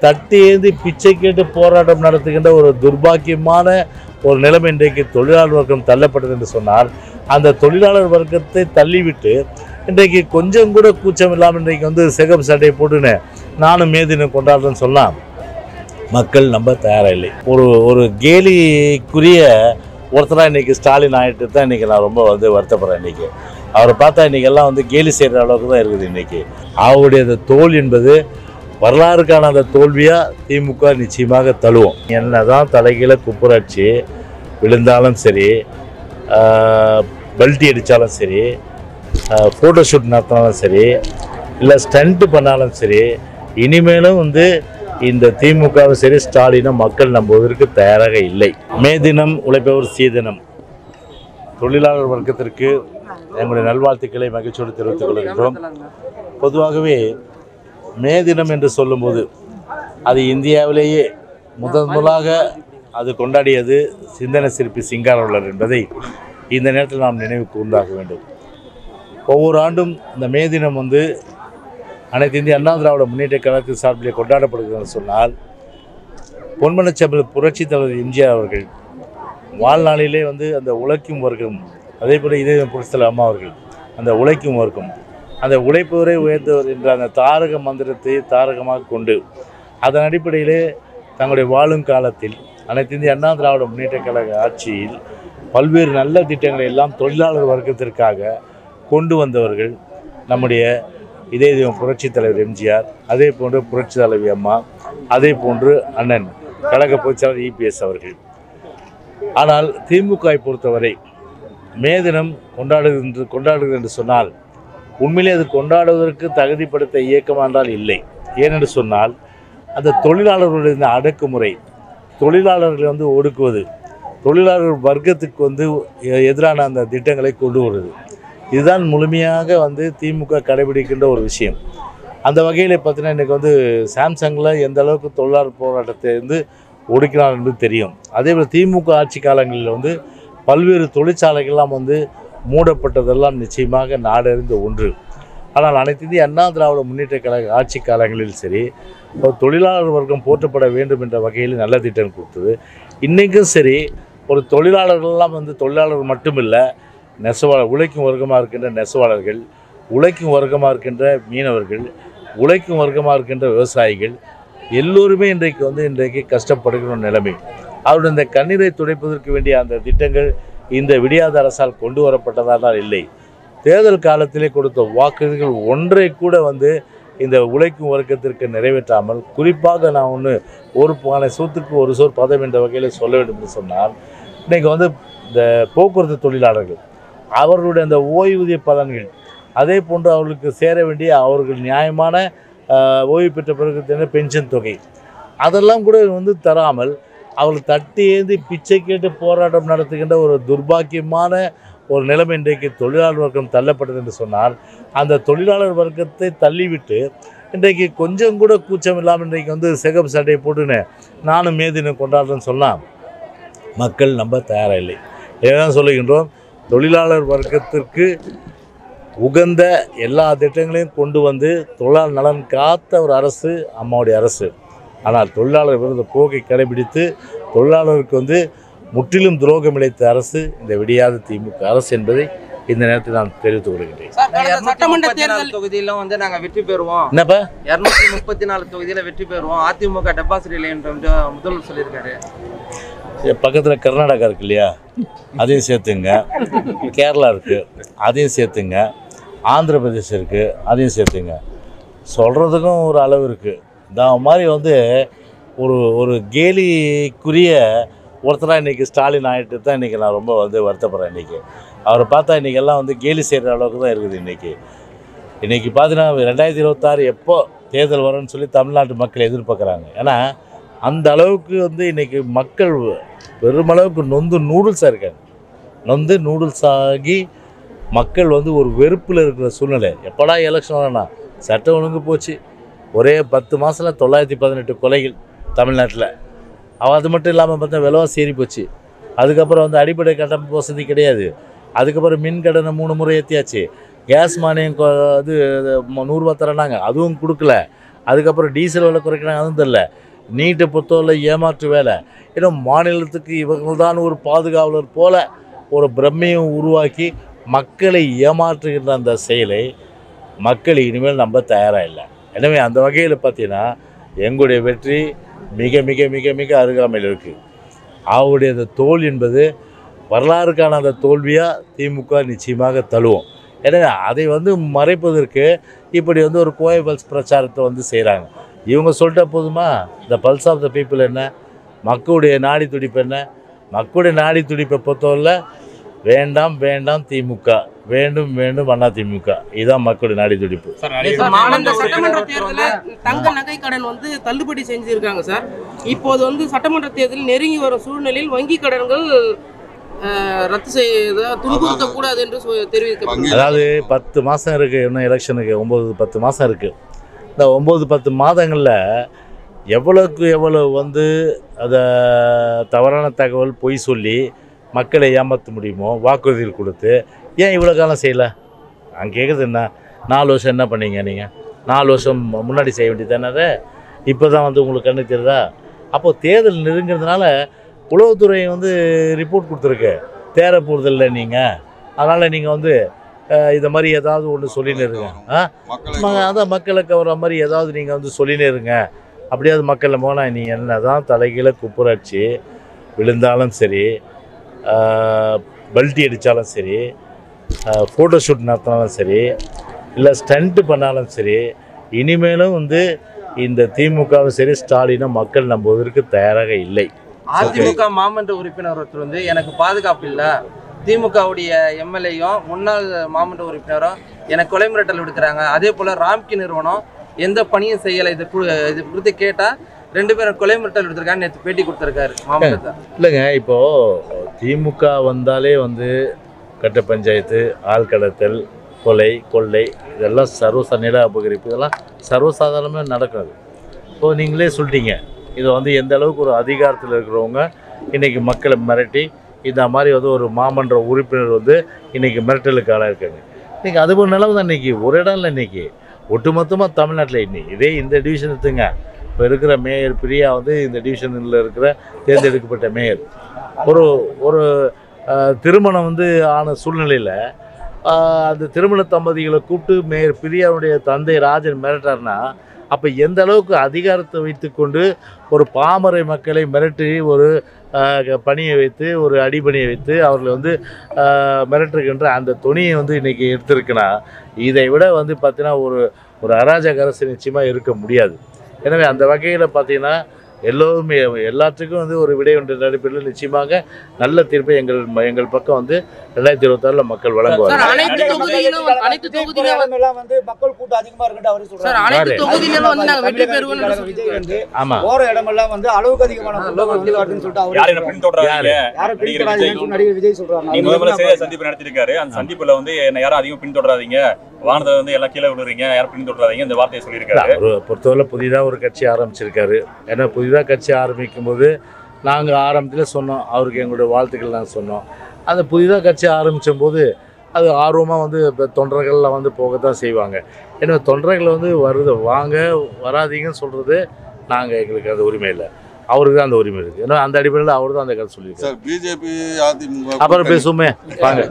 தட்டி ஏந்தி பிச்சை கேட்டு போராட்டம் நடத்துகின்ற ஒரு துர்பாக்கியமான ஒரு நிலைமை இன்றைக்கு தொழிலாளர் வர்க்கம் தள்ளப்பட்டது என்று சொன்னால், அந்த தொழிலாளர் வர்க்கத்தை தள்ளிவிட்டு இன்றைக்கு கொஞ்சம் கூட கூச்சம் இல்லாமல் இன்றைக்கு வந்து சிகப்பு சட்டையை போட்டுன்னு நானும் மே தினம் கொண்டாடுறேன்னு சொல்லலாம். மக்கள் நம்ப தயாராக இல்லை. ஒரு கேலிக்குரிய ஒருத்தராக இன்றைக்கி ஸ்டாலின் ஆகிட்டு தான் இன்றைக்கி நான் ரொம்ப வந்து வருத்தப்படுறேன். இன்றைக்கி அவரை பார்த்தா இன்றைக்கி எல்லாம் வந்து கேலி செய்கிற அளவுக்கு தான் இருக்குது. இன்றைக்கி அவருடைய அந்த தோல் என்பது வரலாறுக்கான அந்த தோல்வியாக திமுக நிச்சயமாக தழுவோம். என்ன தான் தலைகீழ குப்புராட்சி விழுந்தாலும் சரி, பல்ட்டி அடித்தாலும் சரி, ஃபோட்டோஷூட் நடத்தினாலும் சரி, இல்லை ஸ்டண்ட்டு பண்ணாலும் சரி, இனிமேலும் வந்து இந்த திமுகவும் சரி ஸ்டாலினும் மக்கள் நம்புவதற்கு தயாராக இல்லை. மே தினம் உழைப்பவர் சீதனம். தொழிலாளர் வர்க்கத்திற்கு எங்களுடைய நல்வாழ்த்துக்களை மகிழ்ச்சியோடு தெரிவித்துக் கொள்கின்றோம். பொதுவாகவே மே தினம் என்று சொல்லும்போது அது இந்தியாவிலேயே முதலாக அது கொண்டாடியது சிந்தனை சிற்பி சிங்காரவேலர் என்பதை இந்த நேரத்தில் நாம் நினைவு கூர்ந்தாக வேண்டும். ஒவ்வொரு ஆண்டும் இந்த மே தினம் வந்து அனைத்து இந்திய அண்ணா திராவிட முன்னேற்ற கழகத்தின் சார்பிலே கொண்டாடப்படுகிறது சொன்னால், பொன்மனச்செம்மல் புரட்சித் தலைவர் எம்ஜிஆர் அவர்கள் வாழ்நாளிலே வந்து அந்த உழைக்கும் வர்க்கம், அதே போல் இதே புரட்சித் தலைவர் அம்மா அவர்கள் அந்த உழைக்கும் வர்க்கம், அந்த உழைப்பவரை உயர்ந்தவர் என்ற அந்த தாரக மந்திரத்தை தாரகமாக கொண்டு அதன் அடிப்படையிலே தங்களுடைய வாழும் காலத்தில் அனைத்து இந்திய அண்ணா திராவிட முன்னேற்ற கழக ஆட்சியில் பல்வேறு நல்ல திட்டங்களை எல்லாம் தொழிலாளர் வர்க்கத்திற்காக கொண்டு வந்தவர்கள் நம்முடைய இதே புரட்சித் தலைவர் எம்ஜிஆர், அதே போன்று புரட்சி தலைவி அம்மா, அதே போன்று அண்ணன் கழக பொதுச்செயலாளர் இபிஎஸ் அவர்கள். ஆனால் திமுகவை பொறுத்தவரை மே தினம் கொண்டாடுகிறது என்று சொன்னால் உண்மையிலே அது கொண்டாடுவதற்கு தகுதிப்படுத்த இயக்கம் என்றால் இல்லை. ஏனென்று சொன்னால் அந்த தொழிலாளர்களுடைய இந்த அடக்குமுறை, தொழிலாளர்களை வந்து ஒடுக்குவது, தொழிலாளர் வர்க்கத்துக்கு வந்து எதிரான அந்த திட்டங்களை கொண்டு வருவது, இதுதான் முழுமையாக வந்து திமுக கடைபிடிக்கின்ற ஒரு விஷயம். அந்த வகையில் பார்த்தீங்கன்னா இன்றைக்கி வந்து சாம்சங்கில் எந்த அளவுக்கு தொழிலாளர் போராட்டத்தை வந்து ஒடுக்கினார் என்பது தெரியும். அதேபோல் திமுக ஆட்சி காலங்களில் வந்து பல்வேறு தொழிற்சாலைகள்லாம் வந்து மூடப்பட்டதெல்லாம் நிச்சயமாக நாடறிந்த ஒன்று. ஆனால் அனைத்து இந்திய அண்ணா திராவிட முன்னேற்ற கழக ஆட்சி காலங்களில் சரி, தொழிலாளர் வர்க்கம் போற்றப்பட வேண்டும் என்ற வகையில் நல்ல திட்டம் கொடுத்தது. இன்றைக்கும் சரி, ஒரு தொழிலாளர்கள்லாம் வந்து தொழிலாளர்கள் மட்டுமில்லை, நெசவாளர், உழைக்கும் வர்க்கமாக இருக்கின்ற நெசவாளர்கள், உழைக்கும் வர்க்கமாக இருக்கின்ற மீனவர்கள், உழைக்கும் வர்க்கமாக இருக்கின்ற விவசாயிகள் எல்லோருமே இன்றைக்கு கஷ்டப்படுகிற நிலைமை. அவருடைய இந்த கண்ணீரை துடைப்பதற்கு வேண்டிய அந்த திட்டங்கள் இந்த விடியாத அரசால் கொண்டு வரப்பட்டதால் இல்லை. தேர்தல் காலத்திலே கொடுத்த வாக்குறுதிகள் ஒன்றை கூட வந்து இந்த உழைக்கும் வர்க்கத்திற்கு நிறைவேற்றாமல், குறிப்பாக நான் ஒரு பானை சோத்துக்கு ஒரு சோறு பதம் என்ற வகையில் சொல்ல வேண்டும் என்று சொன்னால், இன்றைக்கி வந்து இந்த போக்குவரத்து தொழிலாளர்கள் அவர்களுடைய அந்த ஓய்வூதிய பலன்கள், அதே போன்று அவர்களுக்கு சேர வேண்டிய அவர்கள் நியாயமான ஓய்வு பெற்ற பிறகு பென்ஷன் தொகை, அதெல்லாம் கூட வந்து தராமல் அவர்கள் தட்டி ஏந்தி பிச்சை கேட்டு போராட்டம் நடத்துகின்ற ஒரு துர்பாக்கியமான ஒரு நிலைமை இன்றைக்கு தொழிலாளர் வர்க்கம் தள்ளப்பட்டது என்று சொன்னால், அந்த தொழிலாளர் வர்க்கத்தை தள்ளிவிட்டு இன்றைக்கு கொஞ்சம் கூட கூச்சம் இல்லாமல் இன்றைக்கு வந்து சிகப்பு சட்டையை போட்டுன்னு நானும் மே தினம் கொண்டாடுறேன்னு சொல்லலாம். மக்கள் நம்ப தயாராக இல்லை. ஏதான் சொல்லுகின்றோம், தொழிலாளர் வர்க்கத்திற்கு உகந்த எல்லா திட்டங்களையும் கொண்டு வந்து தொழிலாளர் நலன் காத்த ஒரு அரசு அம்மாவுடைய அரசு. ஆனால் தொழிலாளர் விருந்த போக்கை கடைபிடித்து தொழிலாளருக்கு வந்து முற்றிலும் துரோகம் இழைத்த அரசு இந்த விடியாத திமுக அரசு என்பதை இந்த நேரத்தில் நான் தெரிவித்துக் கொள்கிறேன். சட்டமன்ற தேர்தல் தொகுதியில வந்து நாங்க வெற்றி பெறுவோம். என்னப்பா 234 தொகுதியில வெற்றி பெறுவோம், அதிமுக டெபாசிட் இல்லை என்று முதல்வர் சொல்லியிருக்காரு. பக்கத்தில் கர்நாடகா இருக்கு இல்லையா, அதையும் சேர்த்துங்க. கேரளா இருக்குது, அதையும் சேர்த்துங்க. ஆந்திர பிரதேசம் இருக்குது, அதையும் சேர்த்துங்க. சொல்கிறதுக்கும் ஒரு அளவு இருக்குது. இந்த மாதிரி வந்து ஒரு கேலிக்குரிய ஒருத்தராக இன்றைக்கி ஸ்டாலின் ஆகிட்டு தான் இன்றைக்கி நான் ரொம்ப வந்து வருத்தப்படுறேன். இன்றைக்கி அவரை பார்த்தா இன்றைக்கி எல்லாம் வந்து கேலி செய்கிற அளவுக்கு தான் இருக்குது. இன்றைக்கி பார்த்தீங்கன்னா 2026 எப்போ தேர்தல் வரும்னு சொல்லி தமிழ்நாட்டு மக்கள் எதிர்பார்க்குறாங்க. ஏன்னா அந்த அளவுக்கு வந்து இன்றைக்கி மக்கள் பெருமளவுக்கு நொந்து நூடுல்ஸாக இருக்காங்க. நொந்து நூடுல்ஸ் ஆகி மக்கள் வந்து ஒரு வெறுப்பில் இருக்கிற சூழ்நிலை. எப்படா எலெக்ஷன் வரனா, சட்டம் ஒழுங்கு போச்சு. ஒரே 10 மாதத்தில் 918 கொலைகள் தமிழ்நாட்டில். அது மட்டும் இல்லாமல் பார்த்தா விலைவாசி ஏறி போச்சு. அதுக்கப்புறம் வந்து அடிப்படை கட்டமைப்பு வசதி கிடையாது. அதுக்கப்புறம் மின் கட்டணம் 3 முறை ஏற்றியாச்சு. கேஸ் மானியம் இது 100 ரூபா தரனாங்க, அதுவும் கொடுக்கல. அதுக்கப்புறம் டீசல் விலை குறைக்கிறாங்க, அதுவும் தெரியல. நீட்டை பொறுத்தவரை ஏமாற்று வேலை. ஏன்னா மாநிலத்துக்கு இவங்க தான் ஒரு பாதுகாவலர் போல ஒரு பிரம்மையும் உருவாக்கி மக்களை ஏமாற்றுகின்ற அந்த செயலை மக்கள் இனிமேல் நம்ப தயாராக இல்லை. எனவே அந்த வகையில் பார்த்தீங்கன்னா எங்களுடைய வெற்றி மிக மிக மிக மிக அருகாமையில் இருக்குது. அவருடைய அந்த தோல்வி என்பது வரலாறுக்கான அந்த தோல்வியாக திமுக நிச்சயமாக தழுவோம். எனவே அதை மறைப்பதற்கு இப்படி ஒரு கோவை பல்ஸ் பிரச்சாரத்தை செய்கிறாங்க. இவங்க சொல்லிட்டா போதுமா? The pulse of the people என்ன, மக்களுடைய நாடி துடிப்பு என்ன? மக்களுடைய நாடி துடிப்பை பொறுத்தவரை வேண்டாம் வேண்டாம் திமுக, வேண்டும் வேண்டும் அண்ணா திமுக, இதுதான் மக்களுடைய நாடி துடிப்பு. சட்டமன்ற தேர்தலில் தங்க நகை கடன் தள்ளுபடி செஞ்சிருக்காங்க சார். இப்போது சட்டமன்ற தேர்தல் நெருங்கி வரும் சூழ்நிலையில் வங்கி கடன்கள் ரத்து செய்ய துன்புறுத்த கூடாது என்று தெரிவிக்கப்பட்டது. அதாவது 10 மாதம் இருக்குது, இன்னும் எலெக்ஷனுக்கு 9-10 மாதம் இருக்குது. இந்த 9-10 மாதங்களில் எவ்வளோக்கு எவ்வளோ அதை தவறான தகவல் பொய் சொல்லி மக்களை ஏமாற்ற முடியுமோ வாக்குறுதிகள் கொடுத்து ஏன் இவ்வளோ காலம் செய்யலை? அங்கே கேட்குறது என்ன, 4 வருஷம் என்ன பண்ணீங்க நீங்கள்? 4 வருஷம் முன்னாடி செய்ய வேண்டியது தானே? அதை இப்போ தான் உங்களுக்கு கண்ணு தெரியுதா? அப்போது தேர்தல் நெருங்கிறதுனால உளவுத்துறை ரிப்போர்ட் கொடுத்துருக்கு, தேர போகிறதில்ல நீங்கள், அதனால் நீங்கள் இதை மாதிரி ஏதாவது ஒன்று சொல்லின்னு இருங்க. அதான் மக்களை கவர்ற மாதிரி ஏதாவது நீங்கள் சொல்லினே இருங்க. அப்படியாவது மக்களை போனால் நீ என்ன தான் தலைகீழ குப்புராட்சி விழுந்தாலும் சரி, பல்ட்டி அடித்தாலும் சரி, ஃபோட்டோ ஷூட் நடத்தினாலும் சரி, இல்லை ஸ்டண்ட்டு பண்ணாலும் சரி, இனிமேலும் இந்த திமுகவும் சரி ஸ்டாலினும் மக்கள் நம்புவதற்கு தயாராக இல்லை. அதிமுக மாமன்ற உறுப்பினர் ஒருத்தர் எனக்கு பாதுகாப்பு இல்லை, திமுகவுடைய எம்எல்ஏயும் முன்னாள் மாமன்ற உறுப்பினரும் எனக்கு கொலை மிரட்டல் விடுக்கிறாங்க, அதே போல் ராம்கி நிறுவனம் எந்த பணியும் செய்யலை, இது குறித்து கேட்டால் 2 பேரும் கொலை மிரட்டல் எடுத்திருக்காங்க, நேற்று பேட்டி கொடுத்துருக்காரு மாமன்றத்தை. இல்லைங்க, இப்போது திமுக வந்தாலே கட்ட பஞ்சாயத்து, ஆள் கடத்தல், கொலை, கொள்ளை, இதெல்லாம் நில அபகரிப்பு, இதெல்லாம் சர்வசாதாரணமாக நடக்காது. இப்போது நீங்களே சொல்லிட்டீங்க, இது எந்த அளவுக்கு ஒரு அதிகாரத்தில் இருக்கிறவங்க இன்றைக்கி மக்களை மிரட்டி இந்த மாதிரி ஒரு மாமன்ற உறுப்பினர் இன்றைக்கி மிரட்டலுக்கு ஆளாக இருக்காங்க. இன்றைக்கி அதுபோல் நிலவு தான் இன்றைக்கி ஒரு இடம் இல்லை, இன்றைக்கி ஒட்டுமொத்தமாக தமிழ்நாட்டில் இதே இந்த டிவிஷன் எடுத்துங்க. இப்போ இருக்கிற மேயர் பிரியா இந்த டிவிஷனில் இருக்கிற தேர்ந்தெடுக்கப்பட்ட மேயர் ஒரு திருமணம் ஆன சூழ்நிலையில் அந்த திருமண தம்பதிகளை கூப்பிட்டு மேயர் பிரியாவுடைய தந்தை ராஜன் மிரட்டார்னா அப்போ எந்த அளவுக்கு அதிகாரத்தை வைத்துக்கொண்டு ஒரு பாமரை மக்களை மிரட்டி ஒரு பணியை வைத்து ஒரு அடிபணியை வைத்து அவர்களை மிரட்டுகின்ற அந்த துணியை இன்றைக்கி எடுத்திருக்குன்னா இதை விட பார்த்தீங்கன்னா ஒரு அராஜக அரசு நிச்சயமாக இருக்க முடியாது. எனவே அந்த வகையில் பார்த்தீங்கன்னா எல்லோருமே எல்லாத்துக்கும் ஒரு விடை ஒன்று நடைபெறும். நிச்சயமாக நல்ல தீர்ப்பை எங்கள் பக்கம் 2026 மக்கள் வழங்குவாங்க. மக்கள் கூட்டம் அதிகமா இருக்கு அவரு சொல்றாரு. ஆமா, போற இடமெல்லாம் அளவுக்கு அதிகமான நடிகர் விஜய் சொல்றாங்க. சந்திப்பு நடத்திருக்காரு. அந்த சந்திப்புல யாரும் அதிகம் பின்தொடராதீங்க, வானத்தை எல்லாம் கீழே விடுறீங்க, யாரும் பின்தொடராதீங்க இந்த வார்த்தையை சொல்லியிருக்காரு. பொறுத்தவரை புதிதாக ஒரு கட்சி ஆரம்பிச்சிருக்காரு. ஏன்னா புதிதாக கட்சி ஆரம்பிக்கும் போது நாங்கள் ஆரம்பத்தில் சொன்னோம், அவருக்கு எங்களுடைய வாழ்த்துக்கள் நாங்கள் சொன்னோம். அந்த புதிதாக கட்சி ஆரம்பித்த போது அது ஆர்வமாக இப்போ தொண்டர்கள்லாம் போக தான் செய்வாங்க. ஏன்னா தொண்டர்கள் வாங்க வராதிங்கன்னு சொல்கிறது நாங்கள் எங்களுக்கு அந்த உரிமை இல்லை, அவருக்கு தான் அந்த உரிமை இருக்குது. ஏன்னா அந்த அடிப்படையில் அவர் தான் அந்த கருத்து சொல்லியிருக்காரு. பிஜேபி அதிமுக அப்புறம் பேசுவோமே வாங்க.